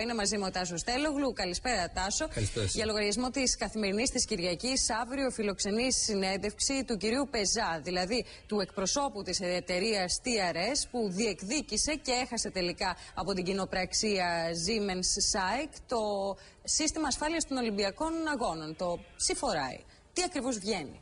Είναι μαζί μου ο Τάσος Τελόγλου. Καλησπέρα, Τάσο. Καλησπέρα. Για λογαριασμό της Καθημερινής της Κυριακής, αύριο φιλοξενεί συνέντευξη του κυρίου Πεζά, δηλαδή του εκπροσώπου της εταιρείας TRS, που διεκδίκησε και έχασε τελικά από την κοινοπραξία Siemens SAIC το σύστημα ασφάλειας των Ολυμπιακών Αγώνων, το C4I. Τι ακριβώς βγαίνει?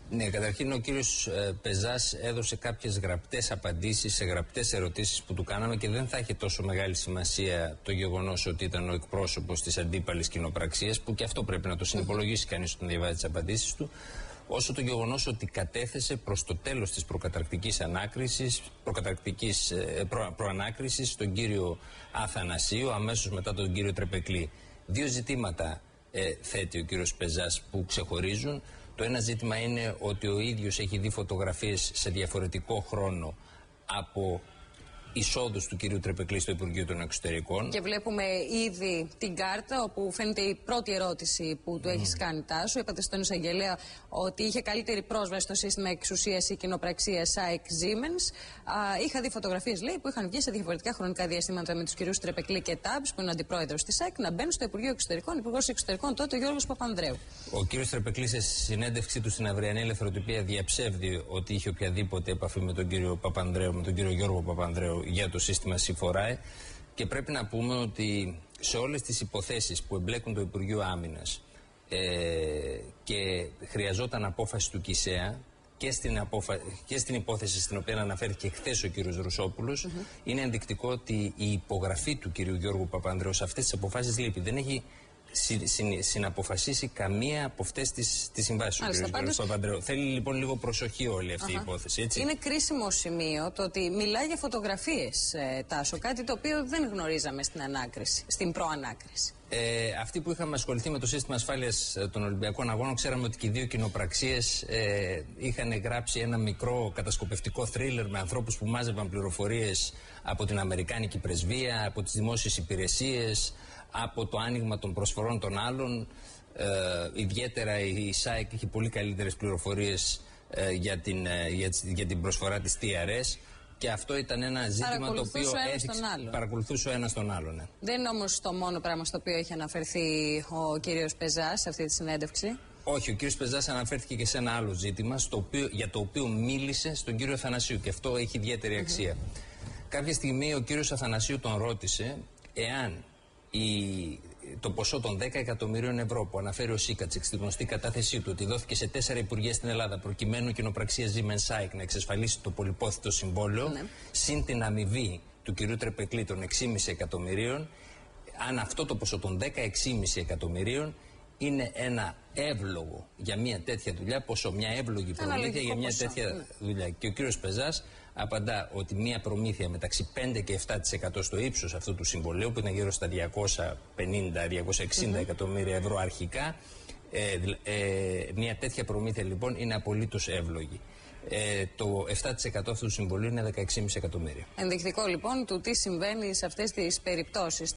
Ναι, καταρχήν ο κύριος Πεζάς έδωσε κάποιες γραπτές απαντήσεις σε γραπτές ερωτήσεις που του κάναμε και δεν θα έχει τόσο μεγάλη σημασία το γεγονός ότι ήταν ο εκπρόσωπος της αντίπαλης κοινοπραξίας, που και αυτό πρέπει να το συνυπολογίσει κανείς όταν διαβάζει τις απαντήσεις του, όσο το γεγονός ότι κατέθεσε προς το τέλος της προκαταρκτικής προανάκρισης τον κύριο Αθανασίου, αμέσως μετά τον κύριο Τρεπεκλή. Δύο ζητήματα θέτει ο κύριος Πεζάς που ξεχωρίζουν. Το ένα ζήτημα είναι ότι ο ίδιος έχει δει φωτογραφίες σε διαφορετικό χρόνο από εισόδους του κυρίου Τρεπεκλή στο Υπουργείο των Εξωτερικών. Και βλέπουμε ήδη την κάρτα όπου φαίνεται η πρώτη ερώτηση που του έχεις κάνει, Τάσο. Είπατε στον εισαγγελέα ότι είχε καλύτερη πρόσβαση στο σύστημα εξουσίας ή κοινοπραξία SAIC Siemens. Είχα δει φωτογραφίες, λέει, που είχαν βγει σε διαφορετικά χρονικά διαστήματα με τους κυρίους Τρεπεκλή και Τάμπς, που είναι αντιπρόεδρος της SAIC, να μπαίνουν στο Υπουργείο Εξωτερικών, Υπουργός Εξωτερικών τότε ο Γιώργος Παπανδρέου. Ο κύριος Τρεπεκλή, σε συνέντευξή του στην αυριανή Ελευθεροτυπία, διαψεύδει ότι είχε οποιαδήποτε επαφή με τον κύριο Παπανδρέου, με τον κύριο Γιώργο Παπανδρέου για το σύστημα C4I, και πρέπει να πούμε ότι σε όλες τις υποθέσεις που εμπλέκουν το Υπουργείο Άμυνας και χρειαζόταν απόφαση του ΚΙΣΕΑ και στην υπόθεση στην οποία αναφέρθηκε χθες ο κύριος Ρουσόπουλος, είναι ενδεικτικό ότι η υπογραφή του κύριου Γιώργου Παπανδρέου σε αυτές τις αποφάσεις λείπει. Δεν έχει συναποφασίσει καμία από αυτές τις συμβάσεις ο κ. Γιώργος Παπανδρέου. Θέλει λοιπόν λίγο προσοχή όλη αυτή η υπόθεση. Έτσι. Είναι κρίσιμο σημείο το ότι μιλάει για φωτογραφίες, Τάσο, κάτι το οποίο δεν γνωρίζαμε στην προανάκριση. Αυτοί που είχαμε ασχοληθεί με το σύστημα ασφάλειας των Ολυμπιακών Αγώνων, ξέραμε ότι και οι δύο κοινοπραξίες είχαν γράψει ένα μικρό κατασκοπευτικό θρίλερ με ανθρώπους που μάζευαν πληροφορίες από την Αμερικάνικη πρεσβεία, από τις δημόσιες υπηρεσίες, από το άνοιγμα των προσφορών των άλλων. Ιδιαίτερα η SAIC είχε πολύ καλύτερες πληροφορίες για την προσφορά της TRS. Και αυτό ήταν ένα ζήτημα το οποίο παρακολουθούσε ο ένας τον άλλον. Ναι. Δεν είναι όμως το μόνο πράγμα στο οποίο έχει αναφερθεί ο κύριος Πεζάς σε αυτή τη συνέντευξη. Όχι, ο κύριος Πεζάς αναφέρθηκε και σε ένα άλλο ζήτημα για το οποίο μίλησε στον κύριο Αθανασίου, και αυτό έχει ιδιαίτερη αξία. Κάποια στιγμή ο κύριος Αθανασίου τον ρώτησε εάν το ποσό των 10 εκατομμυρίων ευρώ που αναφέρει ο Σίκατσεκ στη γνωστή κατάθεσή του, ότι δόθηκε σε 4 υπουργεία στην Ελλάδα προκειμένου η κοινοπραξία Siemens SAIC να εξασφαλίσει το πολυπόθητο συμβόλαιο, συν την αμοιβή του κυρίου Τρεπεκλή των 6,5 εκατομμυρίων, αν αυτό το ποσό των 16,5 εκατομμυρίων είναι ένα εύλογο για μια τέτοια δουλειά, πόσο μια εύλογη προμήθεια για μια τέτοια δουλειά. Και ο κύριος Πεζάς απαντά ότι μια προμήθεια μεταξύ 5 και 7% στο ύψος αυτού του συμβολέου, που ήταν γύρω στα 250-260 εκατομμύρια ευρώ αρχικά, μια τέτοια προμήθεια λοιπόν είναι απολύτως εύλογη. Το 7% αυτού του συμβολίου είναι 16,5 εκατομμύρια. Ενδεικτικό λοιπόν του τι συμβαίνει σε αυτές τις περιπτώσεις.